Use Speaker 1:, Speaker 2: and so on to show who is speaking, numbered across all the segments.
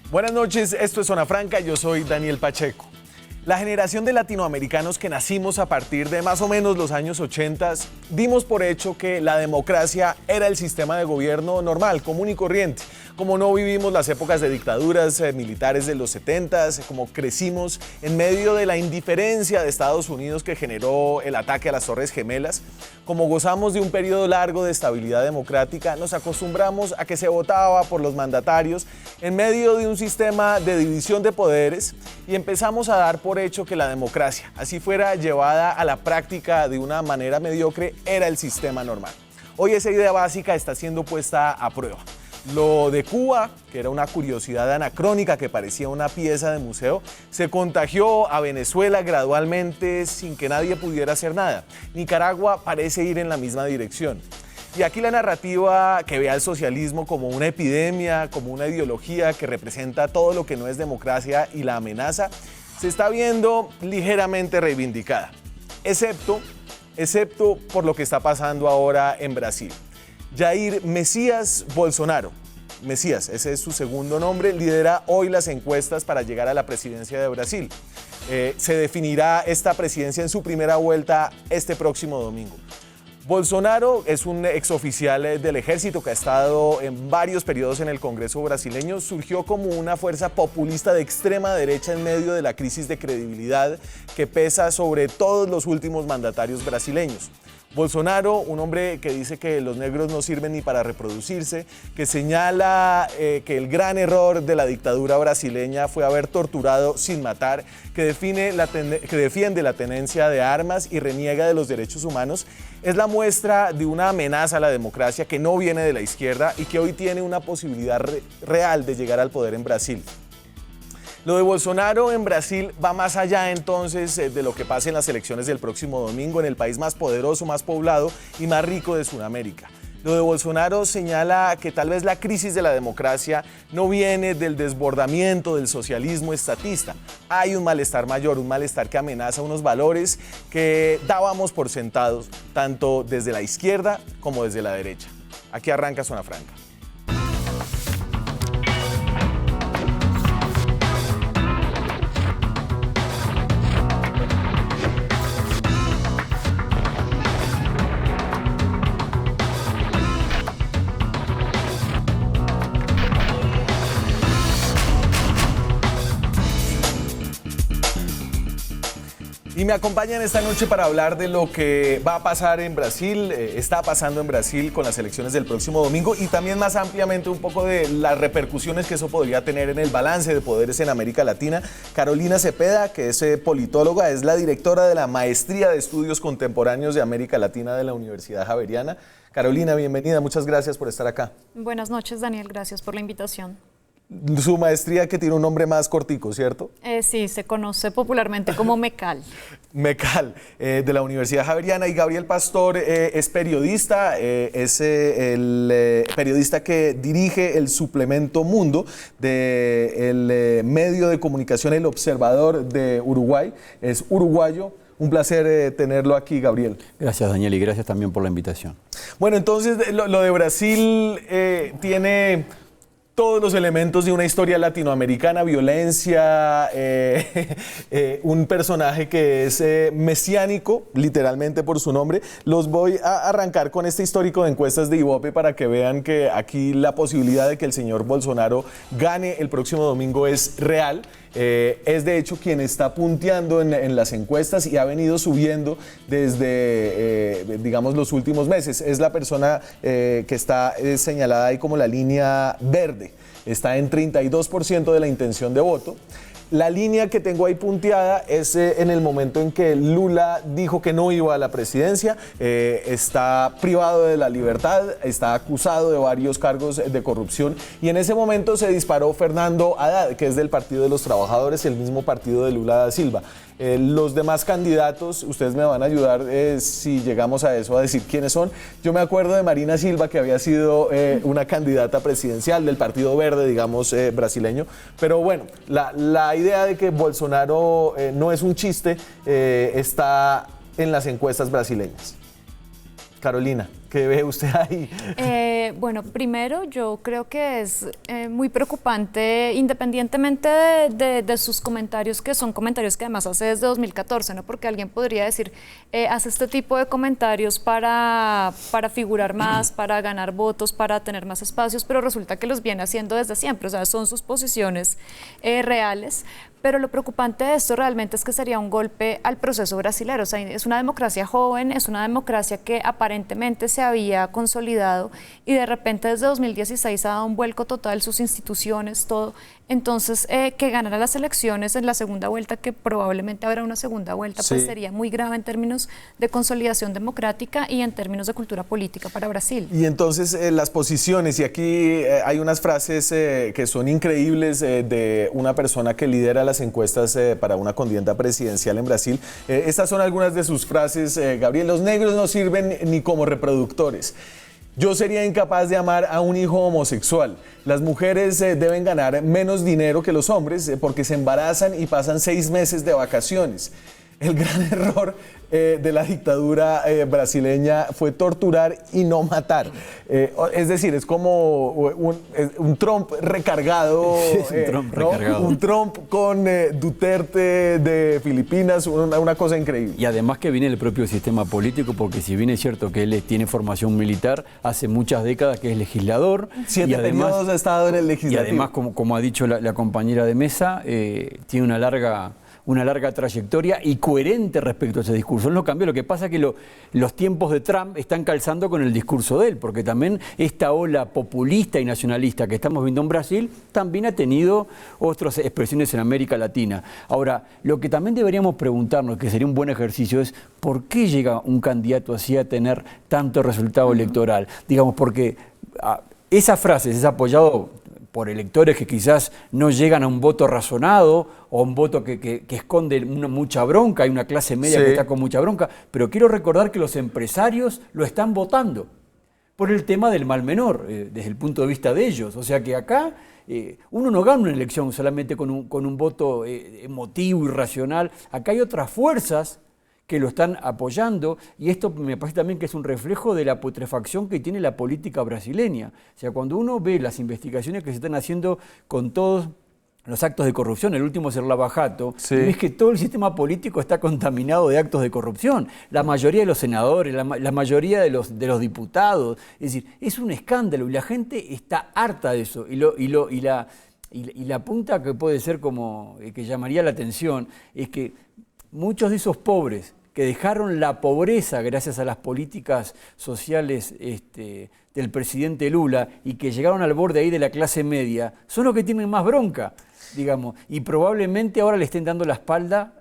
Speaker 1: Buenas noches, esto es Zona Franca, yo soy Daniel Pacheco. La generación de latinoamericanos que nacimos a partir de más o menos los años 80 dimos por hecho que la democracia era el sistema de gobierno normal, común y corriente. Como no vivimos las épocas de dictaduras militares de los 70s, como crecimos en medio de la indiferencia de Estados Unidos que generó el ataque a las Torres Gemelas, como gozamos de un periodo largo de estabilidad democrática, nos acostumbramos a que se votaba por los mandatarios en medio de un sistema de división de poderes y empezamos a dar por hecho que la democracia, así fuera llevada a la práctica de una manera mediocre, era el sistema normal. Hoy esa idea básica está siendo puesta a prueba. Lo de Cuba, que era una curiosidad anacrónica que parecía una pieza de museo, se contagió a Venezuela gradualmente sin que nadie pudiera hacer nada. Nicaragua parece ir en la misma dirección. Y aquí la narrativa que ve al socialismo como una epidemia, como una ideología que representa todo lo que no es democracia y la amenaza, se está viendo ligeramente reivindicada, excepto por lo que está pasando ahora en Brasil. Jair Messias Bolsonaro, Messias, ese es su segundo nombre, lidera hoy las encuestas para llegar a la presidencia de Brasil. Se definirá esta presidencia en su primera vuelta este próximo domingo. Bolsonaro es un exoficial del ejército que ha estado en varios periodos en el Congreso brasileño. Surgió como una fuerza populista de extrema derecha en medio de la crisis de credibilidad que pesa sobre todos los últimos mandatarios brasileños. Bolsonaro, un hombre que dice que los negros no sirven ni para reproducirse, que señala que el gran error de la dictadura brasileña fue haber torturado sin matar, que defiende la tenencia de armas y reniega de los derechos humanos, es la muestra de una amenaza a la democracia que no viene de la izquierda y que hoy tiene una posibilidad real de llegar al poder en Brasil. Lo de Bolsonaro en Brasil va más allá entonces de lo que pase en las elecciones del próximo domingo en el país más poderoso, más poblado y más rico de Sudamérica. Lo de Bolsonaro señala que tal vez la crisis de la democracia no viene del desbordamiento del socialismo estatista. Hay un malestar mayor, un malestar que amenaza unos valores que dábamos por sentados, tanto desde la izquierda como desde la derecha. Aquí arranca Zona Franca. Y me acompañan esta noche para hablar de lo que va a pasar en Brasil, está pasando en Brasil con las elecciones del próximo domingo y también más ampliamente un poco de las repercusiones que eso podría tener en el balance de poderes en América Latina. Carolina Cepeda, que es politóloga, es la directora de la Maestría de Estudios Contemporáneos de América Latina de la Universidad Javeriana. Carolina, bienvenida, muchas gracias por estar acá.
Speaker 2: Buenas noches, Daniel, gracias por la invitación.
Speaker 1: Su maestría que tiene un nombre más cortico, ¿cierto?
Speaker 2: Sí, se conoce popularmente como MECAL.
Speaker 1: MECAL, de la Universidad Javeriana. Y Gabriel Pastor es periodista, es el periodista que dirige el suplemento Mundo del medio de comunicación El Observador de Uruguay. Es uruguayo. Un placer tenerlo aquí, Gabriel.
Speaker 3: Gracias, Daniel, y gracias también por la invitación.
Speaker 1: Bueno, entonces lo de Brasil tiene todos los elementos de una historia latinoamericana, violencia, un personaje que es mesiánico, literalmente por su nombre. Los voy a arrancar con este histórico de encuestas de Ibope para que vean que aquí la posibilidad de que el señor Bolsonaro gane el próximo domingo es real. Es de hecho quien está punteando en las encuestas y ha venido subiendo desde, digamos, los últimos meses. Es la persona que está señalada ahí como la línea verde. Está en 32% de la intención de voto. La línea que tengo ahí punteada es en el momento en que Lula dijo que no iba a la presidencia, está privado de la libertad, está acusado de varios cargos de corrupción y en ese momento se disparó Fernando Haddad, que es del Partido de los Trabajadores, el mismo partido de Lula da Silva. Los demás candidatos, ustedes me van a ayudar si llegamos a eso, a decir quiénes son. Yo me acuerdo de Marina Silva, que había sido una candidata presidencial del Partido Verde, digamos, brasileño. Pero bueno, la idea de que Bolsonaro no es un chiste está en las encuestas brasileñas. Carolina. ¿Qué ve usted ahí?
Speaker 2: Bueno, primero yo creo que es muy preocupante, independientemente de sus comentarios, que son comentarios que además hace desde 2014, ¿no? Porque alguien podría decir, hace este tipo de comentarios para figurar más, para ganar votos, para tener más espacios, pero resulta que los viene haciendo desde siempre, o sea, son sus posiciones reales. Pero lo preocupante de esto realmente es que sería un golpe al proceso brasilero. O sea, es una democracia joven, es una democracia que aparentemente se había consolidado y de repente desde 2016 ha dado un vuelco total, sus instituciones, todo. Entonces, que ganara las elecciones en la segunda vuelta, que probablemente habrá una segunda vuelta, pues sería muy grave en términos de consolidación democrática y en términos de cultura política para Brasil.
Speaker 1: Y entonces las posiciones, y aquí hay unas frases que son increíbles de una persona que lidera las encuestas para una contienda presidencial en Brasil. Estas son algunas de sus frases, Gabriel: los negros no sirven ni como reproductores. Yo sería incapaz de amar a un hijo homosexual. Las mujeres deben ganar menos dinero que los hombres porque se embarazan y pasan 6 meses de vacaciones. El gran error de la dictadura brasileña fue torturar y no matar. Es decir, es como un Trump recargado, un Trump con Duterte de Filipinas, una cosa increíble.
Speaker 3: Y además que viene el propio sistema político, porque si bien es cierto que él tiene formación militar, hace muchas décadas que es legislador.
Speaker 1: 7 periodos ha estado en el legislativo.
Speaker 3: Y además, como ha dicho la compañera de mesa, tiene una larga trayectoria y coherente respecto a ese discurso. Él no cambió. Lo que pasa es que los tiempos de Trump están calzando con el discurso de él, porque también esta ola populista y nacionalista que estamos viendo en Brasil también ha tenido otras expresiones en América Latina. Ahora, lo que también deberíamos preguntarnos, que sería un buen ejercicio, es ¿por qué llega un candidato así a tener tanto resultado electoral? Digamos, porque esas frases es apoyado por electores que quizás no llegan a un voto razonado o un voto que esconde mucha bronca, hay una clase media que está con mucha bronca, pero quiero recordar que los empresarios lo están votando por el tema del mal menor, desde el punto de vista de ellos. O sea que acá uno no gana una elección solamente con un voto emotivo y racional, acá hay otras fuerzas que lo están apoyando, y esto me parece también que es un reflejo de la putrefacción que tiene la política brasileña. O sea, cuando uno ve las investigaciones que se están haciendo con todos los actos de corrupción, el último es el Lava Jato, es que todo el sistema político está contaminado de actos de corrupción. La mayoría de los senadores, la mayoría de los diputados, es decir, es un escándalo y la gente está harta de eso. Y la punta que puede ser como que llamaría la atención es que muchos de esos pobres que dejaron la pobreza gracias a las políticas sociales del presidente Lula y que llegaron al borde ahí de la clase media, son los que tienen más bronca, digamos, y probablemente ahora le estén dando la espalda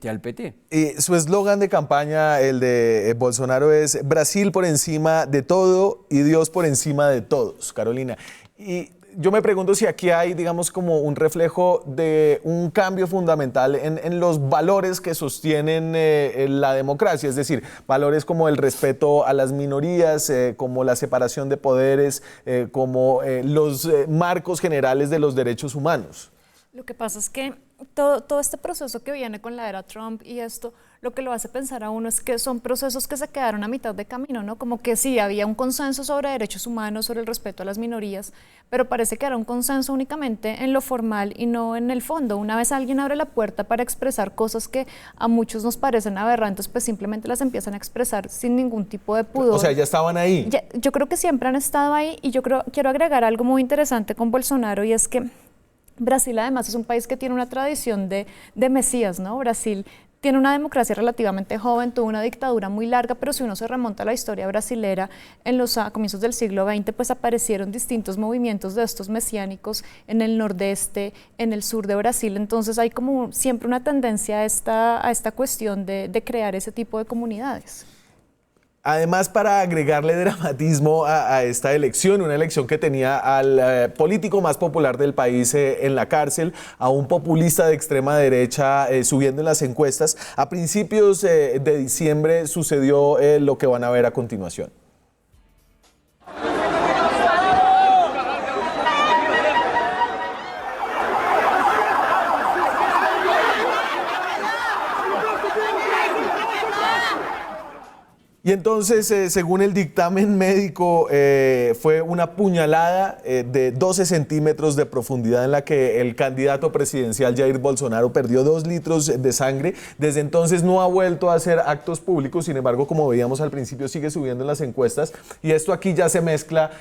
Speaker 3: al PT.
Speaker 1: Su eslogan de campaña, el de Bolsonaro, es Brasil por encima de todo y Dios por encima de todos, Carolina. Y yo me pregunto si aquí hay, digamos, como un reflejo de un cambio fundamental en los valores que sostienen la democracia, es decir, valores como el respeto a las minorías, como la separación de poderes, como los marcos generales de los derechos humanos.
Speaker 2: Lo que pasa es que todo este proceso que viene con la era Trump y esto, lo que lo hace pensar a uno es que son procesos que se quedaron a mitad de camino, ¿no? Como que sí, había un consenso sobre derechos humanos, sobre el respeto a las minorías, pero parece que era un consenso únicamente en lo formal y no en el fondo. Una vez alguien abre la puerta para expresar cosas que a muchos nos parecen aberrantes, pues simplemente las empiezan a expresar sin ningún tipo de pudor.
Speaker 1: O sea, ya estaban ahí.
Speaker 2: Yo creo que siempre han estado ahí, y quiero agregar algo muy interesante con Bolsonaro, y es que Brasil además es un país que tiene una tradición de mesías, ¿no? Brasil tiene una democracia relativamente joven, tuvo una dictadura muy larga, pero si uno se remonta a la historia brasilera, en los comienzos del siglo XX, pues aparecieron distintos movimientos de estos mesiánicos en el nordeste, en el sur de Brasil. Entonces hay como siempre una tendencia a esta cuestión de crear ese tipo de comunidades.
Speaker 1: Además, para agregarle dramatismo a esta elección, una elección que tenía al político más popular del país en la cárcel, a un populista de extrema derecha subiendo en las encuestas, a principios de diciembre sucedió lo que van a ver a continuación. Y entonces, según el dictamen médico, fue una puñalada de 12 centímetros de profundidad en la que el candidato presidencial Jair Bolsonaro perdió 2 litros de sangre. Desde entonces no ha vuelto a hacer actos públicos, sin embargo, como veíamos al principio, sigue subiendo en las encuestas. Y esto aquí ya se mezcla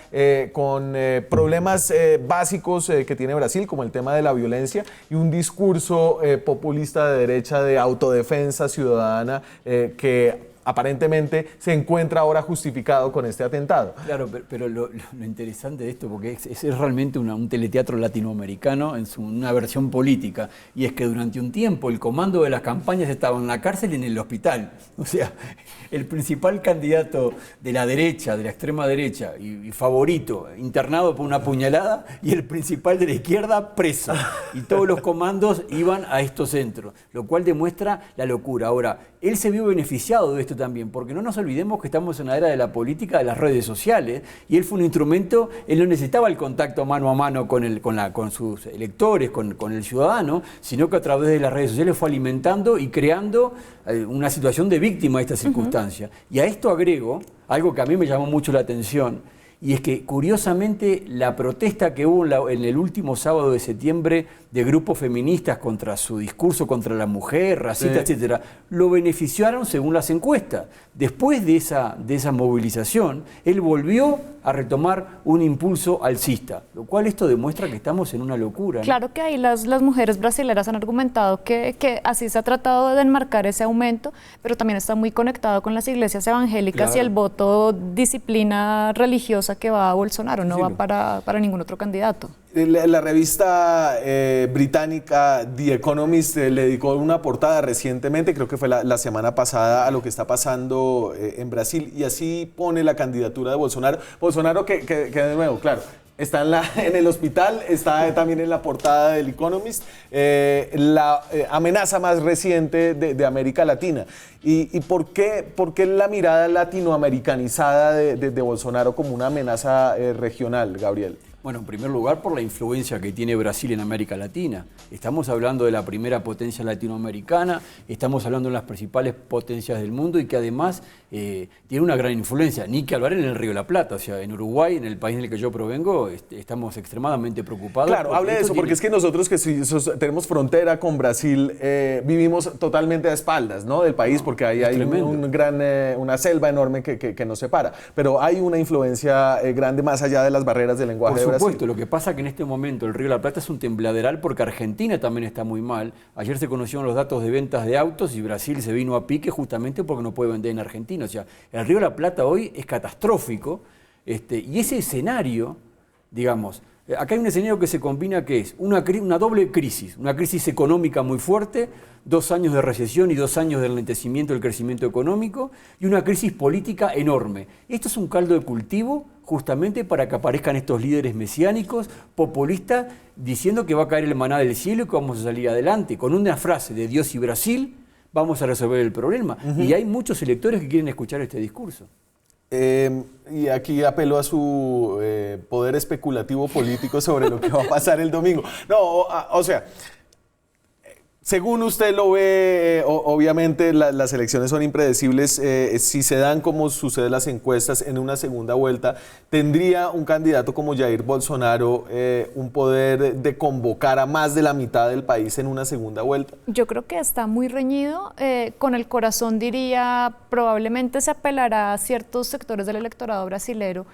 Speaker 1: con problemas básicos que tiene Brasil, como el tema de la violencia y un discurso populista de derecha de autodefensa ciudadana que aparentemente se encuentra ahora justificado con este atentado.
Speaker 3: Claro, pero lo interesante de esto, porque es realmente un teleteatro latinoamericano en una versión política, y es que durante un tiempo el comando de las campañas estaba en la cárcel y en el hospital. O sea, el principal candidato de la derecha, de la extrema derecha, y favorito, internado por una puñalada, y el principal de la izquierda preso. Y todos los comandos iban a estos centros, lo cual demuestra la locura. Ahora, él se vio beneficiado de esto también, porque no nos olvidemos que estamos en la era de la política de las redes sociales, y él fue un instrumento. Él no necesitaba el contacto mano a mano con sus electores, con el ciudadano, sino que a través de las redes sociales fue alimentando y creando una situación de víctima de esta circunstancia. Y a esto agrego algo que a mí me llamó mucho la atención, y es que curiosamente la protesta que hubo en el último sábado de septiembre de grupos feministas contra su discurso contra la mujer, racista, etcétera, lo beneficiaron según las encuestas. Después de esa movilización, él volvió a retomar un impulso alcista, lo cual esto demuestra que estamos en una locura, ¿no?
Speaker 2: Claro que ahí las mujeres brasileras han argumentado que así se ha tratado de enmarcar ese aumento, pero también está muy conectado con las iglesias evangélicas, claro, y el voto disciplina religiosa que va a Bolsonaro, no va para ningún otro candidato.
Speaker 1: La revista británica The Economist le dedicó una portada recientemente, creo que fue la semana pasada, a lo que está pasando en Brasil, y así pone la candidatura de Bolsonaro. Bolsonaro que de nuevo, claro, está en el hospital, está también en la portada del Economist, la amenaza más reciente de América Latina. ¿Y por qué la mirada latinoamericanizada de Bolsonaro como una amenaza regional, Gabriel?
Speaker 3: Bueno, en primer lugar por la influencia que tiene Brasil en América Latina. Estamos hablando de la primera potencia latinoamericana, estamos hablando de las principales potencias del mundo, y que además tiene una gran influencia. Ni que hablar en el Río de la Plata, o sea, en Uruguay, en el país en el que yo provengo, estamos extremadamente preocupados.
Speaker 1: Claro, hable de eso, porque es que nosotros que tenemos frontera con Brasil, vivimos totalmente a espaldas, ¿no?, del país, porque ahí hay una selva enorme que nos separa. Pero hay una influencia grande más allá de las barreras del lenguaje de Brasil.
Speaker 3: Por supuesto, lo que pasa es que en este momento el Río de la Plata es un tembladeral porque Argentina también está muy mal. Ayer se conocieron los datos de ventas de autos y Brasil se vino a pique justamente porque no puede vender en Argentina. O sea, el Río de la Plata hoy es catastrófico, y ese escenario, digamos, acá hay un escenario que se combina, que es una doble crisis, una crisis económica muy fuerte, 2 años de recesión y 2 años de ralentimiento del crecimiento económico, y una crisis política enorme. Esto es un caldo de cultivo justamente para que aparezcan estos líderes mesiánicos, populistas, diciendo que va a caer el maná del cielo y que vamos a salir adelante. Con una frase de Dios y Brasil vamos a resolver el problema. Y hay muchos electores que quieren escuchar este discurso.
Speaker 1: Y aquí apelo a su poder especulativo político sobre lo que va a pasar el domingo. No, o sea, según usted lo ve, obviamente las elecciones son impredecibles. Si se dan como suceden las encuestas en una segunda vuelta, ¿tendría un candidato como Jair Bolsonaro un poder de convocar a más de la mitad del país en una segunda vuelta?
Speaker 2: Yo creo que está muy reñido. Con el corazón diría, probablemente se apelará a ciertos sectores del electorado brasilero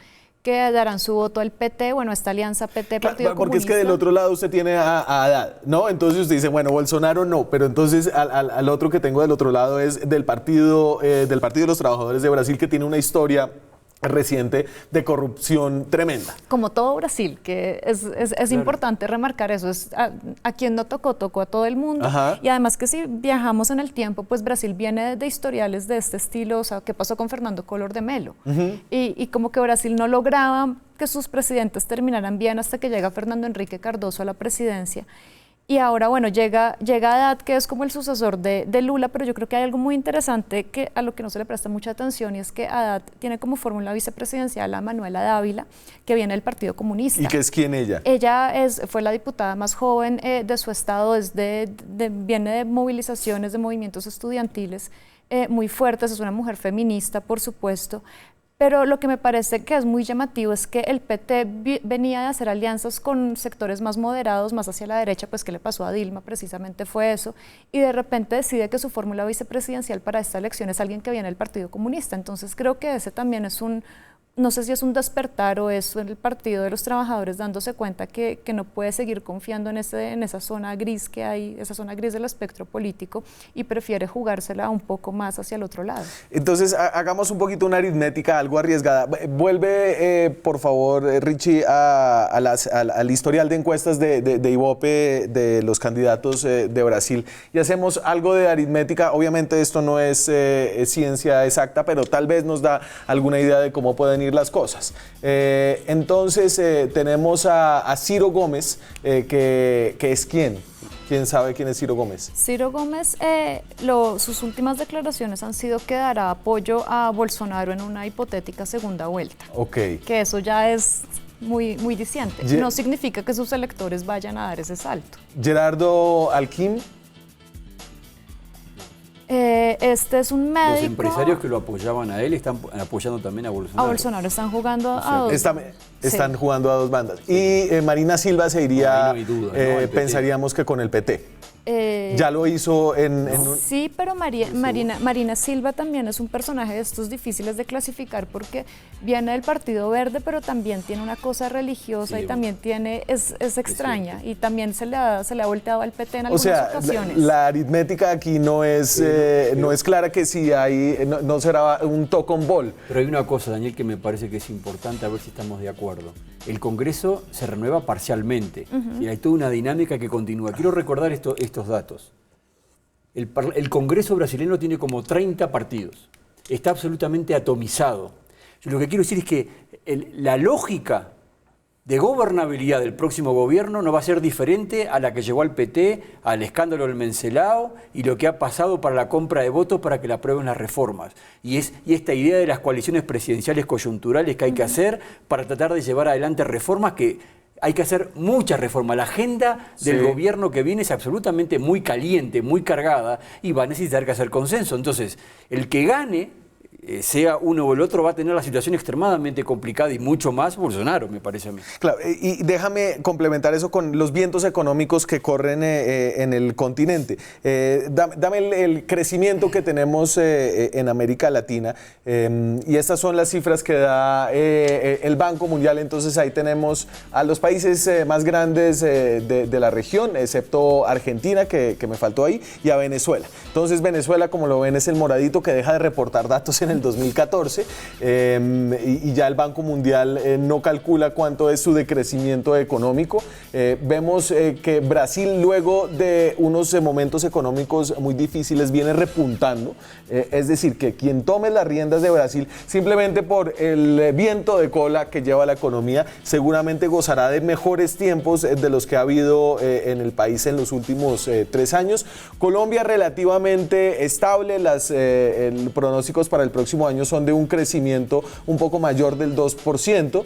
Speaker 2: que darán su voto al PT, bueno, esta alianza PT-Partido Comunista.
Speaker 1: Porque es que del otro lado usted tiene a Haddad, ¿no? Entonces usted dice, bueno, Bolsonaro no, pero entonces al otro que tengo del otro lado es del Partido de los Trabajadores de Brasil, que tiene una historia reciente de corrupción tremenda.
Speaker 2: Como todo Brasil, que es importante remarcar eso, es a quien no tocó a todo el mundo. Ajá. Y además que si viajamos en el tiempo, pues Brasil viene de historiales de este estilo, o sea, ¿qué pasó con Fernando Collor de Mello? Y como que Brasil no lograba que sus presidentes terminaran bien hasta que llega Fernando Henrique Cardoso a la presidencia. Y ahora, bueno, llega Haddad, que es como el sucesor de Lula, pero yo creo que hay algo muy interesante a lo que no se le presta mucha atención, y es que Haddad tiene como fórmula vicepresidencial a Manuela Dávila, que viene del Partido Comunista.
Speaker 1: ¿Y qué es quién ella?
Speaker 2: Ella fue la diputada más joven de su estado, viene de movilizaciones, de movimientos estudiantiles, muy fuertes, es una mujer feminista, por supuesto. Pero lo que me parece que es muy llamativo es que el PT venía de hacer alianzas con sectores más moderados, más hacia la derecha, pues ¿qué le pasó a Dilma? Precisamente fue eso, y de repente decide que su fórmula vicepresidencial para esta elección es alguien que viene del Partido Comunista. Entonces creo que ese también es no sé si es un despertar o es el Partido de los Trabajadores dándose cuenta que no puede seguir confiando en esa zona gris que hay, esa zona gris del espectro político, y prefiere jugársela un poco más hacia el otro lado.
Speaker 1: Entonces, hagamos un poquito una aritmética algo arriesgada. Vuelve, por favor, Richie, al historial de encuestas de Ibope de los candidatos de Brasil, y hacemos algo de aritmética. Obviamente esto no es ciencia exacta, pero tal vez nos da alguna idea de cómo pueden ir las cosas. Entonces tenemos a Ciro Gómez, que es ¿quién? ¿Quién sabe quién es Ciro Gómez?
Speaker 2: Ciro Gómez, sus últimas declaraciones han sido que dará apoyo a Bolsonaro en una hipotética segunda vuelta.
Speaker 1: Ok.
Speaker 2: Que eso ya es muy, muy diciente. No significa que sus electores vayan a dar ese salto.
Speaker 1: Gerardo Alquim.
Speaker 2: Este es un médico.
Speaker 3: Los empresarios que lo apoyaban a él están apoyando también a Bolsonaro.
Speaker 2: A Bolsonaro están jugando a dos.
Speaker 1: Están jugando a dos bandas. Y Marina Silva se iría,
Speaker 3: no hay duda,
Speaker 1: pensaríamos que con el PT. Ya lo hizo en un...
Speaker 2: Sí, pero Marina Silva también es un personaje de estos difíciles de clasificar porque viene del Partido Verde, pero también tiene una cosa religiosa, y también es extraña, y también se le ha volteado al PT en algunas ocasiones.
Speaker 1: La aritmética aquí no es clara, que si hay, no será un token ball.
Speaker 3: Pero hay una cosa, Daniel, que me parece que es importante, a ver si estamos de acuerdo. El Congreso se renueva parcialmente, y hay toda una dinámica que continúa. Quiero recordar estos datos. El Congreso brasileño tiene como 30 partidos. Está absolutamente atomizado. Yo lo que quiero decir es que la lógica de gobernabilidad del próximo gobierno no va a ser diferente a la que llegó al PT, al escándalo del Mencelao y lo que ha pasado para la compra de votos para que la aprueben las reformas. Y esta idea de las coaliciones presidenciales coyunturales que hay que hacer para tratar de llevar adelante reformas que... Hay que hacer muchas reformas. La agenda del gobierno que viene es absolutamente muy caliente, muy cargada, y va a necesitar que hacer consenso. Entonces, el que gane, sea uno o el otro, va a tener la situación extremadamente complicada, y mucho más Bolsonaro, me parece a mí.
Speaker 1: Claro, y déjame complementar eso con los vientos económicos que corren en el continente. Dame el crecimiento que tenemos en América Latina, y estas son las cifras que da el Banco Mundial. Entonces ahí tenemos a los países más grandes de la región, excepto Argentina, que me faltó ahí, y a Venezuela. Entonces Venezuela, como lo ven, es el moradito que deja de reportar datos en el 2014, y ya el Banco Mundial no calcula cuánto es su decrecimiento económico. Vemos que Brasil, luego de unos momentos económicos muy difíciles, viene repuntando. Es decir, que quien tome las riendas de Brasil, simplemente por el viento de cola que lleva la economía, seguramente gozará de mejores tiempos de los que ha habido en el país en los últimos 3 años. Colombia relativamente estable, los pronósticos para el próximo año son de un crecimiento un poco mayor del 2%,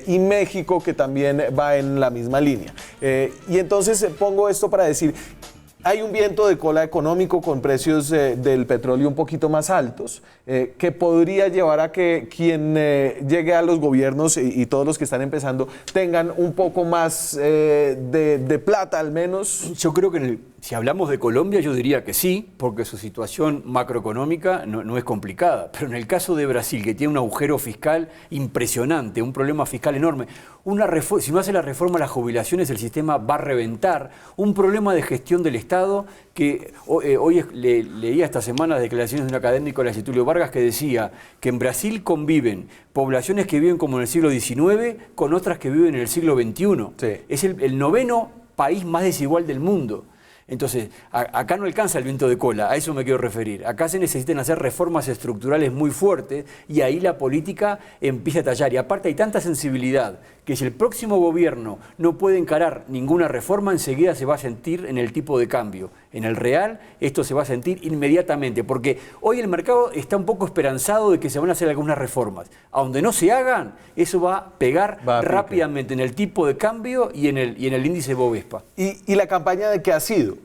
Speaker 1: y México, que también va en la misma línea. Y entonces pongo esto para decir, hay un viento de cola económico con precios del petróleo un poquito más altos, que podría llevar a que quien llegue a los gobiernos y todos los que están empezando tengan un poco más de plata, al menos.
Speaker 3: Yo creo que si hablamos de Colombia, yo diría que sí, porque su situación macroeconómica no es complicada. Pero en el caso de Brasil, que tiene un agujero fiscal impresionante, un problema fiscal enorme, si no hace la reforma a las jubilaciones, el sistema va a reventar. Un problema de gestión del Estado que hoy leía esta semana las declaraciones de un académico de la Tulio Vargas, que decía que en Brasil conviven poblaciones que viven como en el siglo XIX con otras que viven en el siglo XXI. Sí. Es el 9º país más desigual del mundo. Entonces, acá no alcanza el viento de cola, a eso me quiero referir. Acá se necesitan hacer reformas estructurales muy fuertes, y ahí la política empieza a tallar. Y aparte hay tanta sensibilidad que si el próximo gobierno no puede encarar ninguna reforma, enseguida se va a sentir en el tipo de cambio. En el real esto se va a sentir inmediatamente, porque hoy el mercado está un poco esperanzado de que se van a hacer algunas reformas. A donde no se hagan, eso va a pegar rápidamente en el tipo de cambio y en el índice Bovespa.
Speaker 1: ¿Y la campaña de qué ha sido?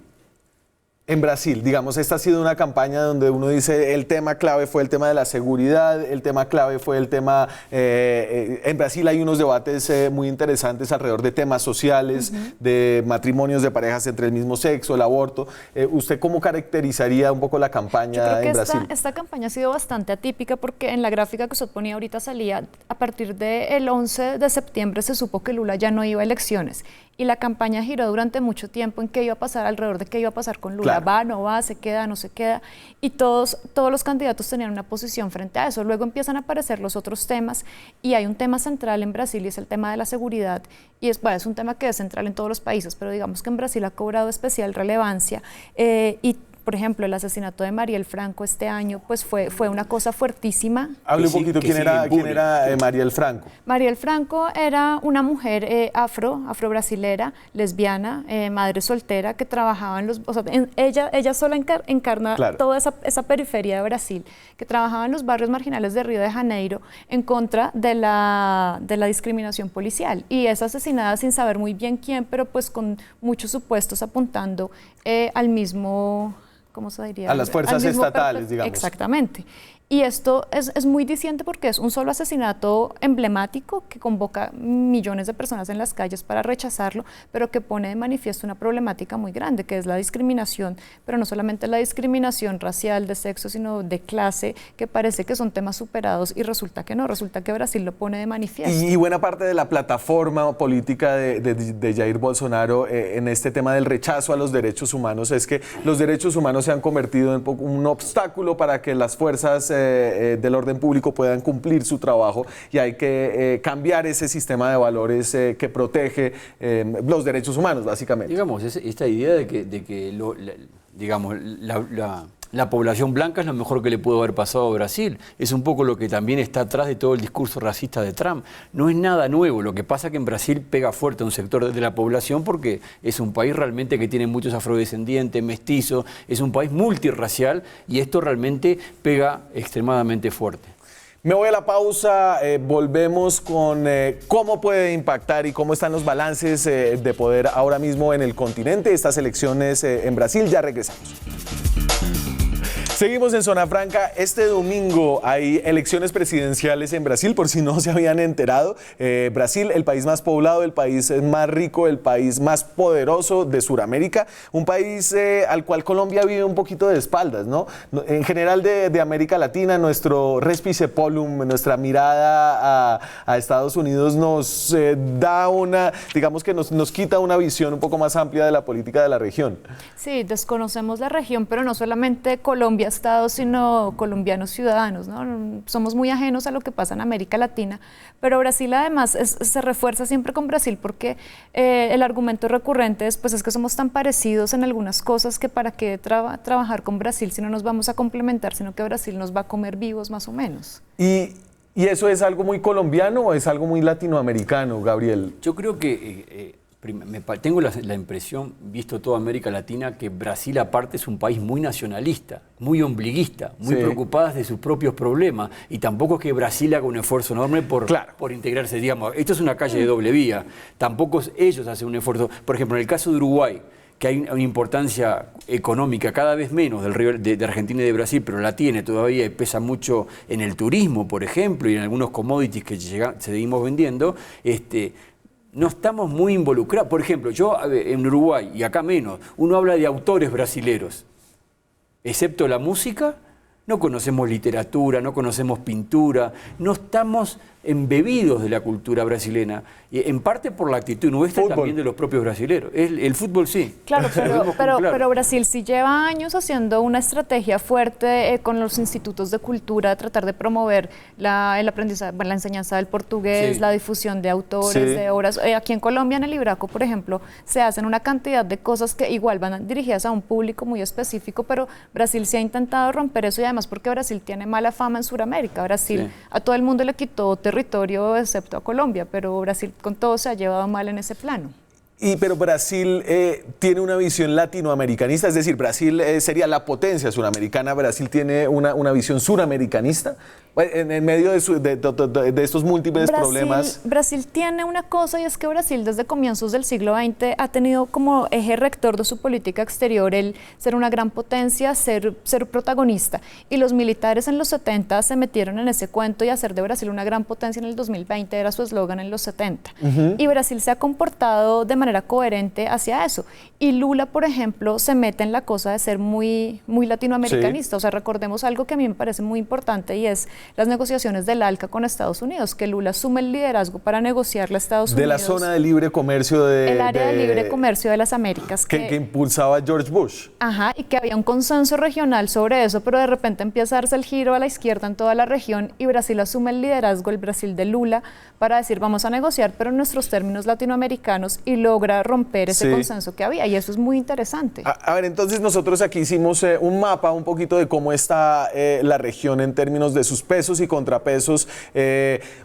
Speaker 1: En Brasil, digamos, esta ha sido una campaña donde uno dice el tema clave fue el tema de la seguridad, el tema clave fue el tema... en Brasil hay unos debates muy interesantes alrededor de temas sociales, de matrimonios de parejas entre el mismo sexo, el aborto. ¿Usted cómo caracterizaría un poco la campaña en Brasil?
Speaker 2: Esta campaña ha sido bastante atípica porque en la gráfica que usted ponía ahorita salía, a partir del 11 de septiembre se supo que Lula ya no iba a elecciones. Y la campaña giró durante mucho tiempo en qué iba a pasar, alrededor de qué iba a pasar con Lula.
Speaker 1: Claro.
Speaker 2: Va, no va, se queda, no se queda. Y todos los candidatos tenían una posición frente a eso. Luego empiezan a aparecer los otros temas y hay un tema central en Brasil y es el tema de la seguridad. Y es un tema que es central en todos los países, pero digamos que en Brasil ha cobrado especial relevancia. Y por ejemplo, el asesinato de Mariel Franco este año pues fue una cosa fuertísima.
Speaker 1: Hable un poquito, ¿quién era Mariel Franco?
Speaker 2: Mariel Franco era una mujer afro-brasilera, lesbiana, madre soltera, que trabajaba en los... O sea, ella sola encarna
Speaker 1: Claro.
Speaker 2: toda esa periferia de Brasil, que trabajaba en los barrios marginales de Río de Janeiro en contra de la discriminación policial. Y es asesinada sin saber muy bien quién, pero pues con muchos supuestos apuntando al mismo... ¿Cómo se diría?
Speaker 1: A las fuerzas estatales, digamos.
Speaker 2: Exactamente. Y esto es muy diciente porque es un solo asesinato emblemático que convoca millones de personas en las calles para rechazarlo, pero que pone de manifiesto una problemática muy grande, que es la discriminación, pero no solamente la discriminación racial, de sexo, sino de clase, que parece que son temas superados y resulta que no, resulta que Brasil lo pone de manifiesto.
Speaker 1: Y buena parte de la plataforma política de Jair Bolsonaro en este tema del rechazo a los derechos humanos es que los derechos humanos se han convertido en un obstáculo para que las fuerzas del orden público puedan cumplir su trabajo y hay que cambiar ese sistema de valores que protege los derechos humanos, básicamente.
Speaker 3: Digamos, esta idea de que la población blanca es lo mejor que le pudo haber pasado a Brasil. Es un poco lo que también está atrás de todo el discurso racista de Trump. No es nada nuevo. Lo que pasa es que en Brasil pega fuerte a un sector de la población porque es un país realmente que tiene muchos afrodescendientes, mestizos, es un país multirracial y esto realmente pega extremadamente fuerte.
Speaker 1: Me voy a la pausa, volvemos con cómo puede impactar y cómo están los balances de poder ahora mismo en el continente, estas elecciones en Brasil. Ya regresamos. Seguimos en Zona Franca. Este domingo hay elecciones presidenciales en Brasil, por si no se habían enterado. Brasil, el país más poblado, el país más rico, el país más poderoso de Sudamérica. Un país al cual Colombia vive un poquito de espaldas, ¿no? En general de América Latina, nuestro respice polum, nuestra mirada a Estados Unidos nos da digamos que nos quita una visión un poco más amplia de la política de la región.
Speaker 2: Sí, desconocemos la región, pero no solamente Colombia, Estados, sino colombianos ciudadanos, ¿no? Somos muy ajenos a lo que pasa en América Latina, pero Brasil además se refuerza siempre con Brasil porque el argumento recurrente es, pues, es que somos tan parecidos en algunas cosas que para qué trabajar con Brasil si no nos vamos a complementar, sino que Brasil nos va a comer vivos más o menos.
Speaker 1: ¿Y eso es algo muy colombiano o es algo muy latinoamericano, Gabriel?
Speaker 3: Yo creo que... tengo la impresión, visto toda América Latina, que Brasil aparte es un país muy nacionalista, muy ombliguista, muy preocupado de sus propios problemas. Y tampoco es que Brasil haga un esfuerzo enorme por integrarse. Digamos, esto es una calle de doble vía. Tampoco ellos hacen un esfuerzo. Por ejemplo, en el caso de Uruguay, que hay una importancia económica cada vez menos de Argentina y de Brasil, pero la tiene todavía y pesa mucho en el turismo, por ejemplo, y en algunos commodities que seguimos vendiendo, no estamos muy involucrados. Por ejemplo, yo en Uruguay, y acá menos, uno habla de autores brasileros. Excepto la música, no conocemos literatura, no conocemos pintura, no estamos embebidos de la cultura brasileña, en parte por la actitud nuestra y también de los propios brasileños. El fútbol sí.
Speaker 2: Claro, pero Brasil sí lleva años haciendo una estrategia fuerte con los institutos de cultura, de tratar de promover el aprendizaje, la enseñanza del portugués, la difusión de autores, de obras. Aquí en Colombia, en el Libraco, por ejemplo, se hacen una cantidad de cosas que igual van dirigidas a un público muy específico, pero Brasil sí ha intentado romper eso y además porque Brasil tiene mala fama en Sudamérica. Brasil a todo el mundo le quitó territorio excepto a Colombia, pero Brasil con todo se ha llevado mal en ese plano.
Speaker 1: Pero Brasil tiene una visión latinoamericanista, es decir, Brasil sería la potencia suramericana, Brasil tiene una visión suramericanista en medio de estos múltiples problemas.
Speaker 2: Brasil tiene una cosa y es que Brasil desde comienzos del siglo XX ha tenido como eje rector de su política exterior el ser una gran potencia, ser protagonista. Y los militares en los 70 se metieron en ese cuento y hacer de Brasil una gran potencia en el 2020 era su eslogan en los 70. Y Brasil se ha comportado de manera coherente hacia eso. Y Lula, por ejemplo, se mete en la cosa de ser muy latinoamericanista. Sí. O sea, recordemos algo que a mí me parece muy importante y es las negociaciones del ALCA con Estados Unidos, que Lula asume el liderazgo para negociarle a Estados Unidos.
Speaker 1: De la zona de libre comercio
Speaker 2: el área de libre comercio de las Américas.
Speaker 1: Que impulsaba George Bush.
Speaker 2: Ajá, y que había un consenso regional sobre eso, pero de repente empieza a darse el giro a la izquierda en toda la región y Brasil asume el liderazgo, el Brasil de Lula, para decir vamos a negociar, pero en nuestros términos latinoamericanos y logra romper ese consenso que había y eso es muy interesante.
Speaker 1: A ver, entonces nosotros aquí hicimos un mapa un poquito de cómo está la región en términos de sus pesos y contrapesos,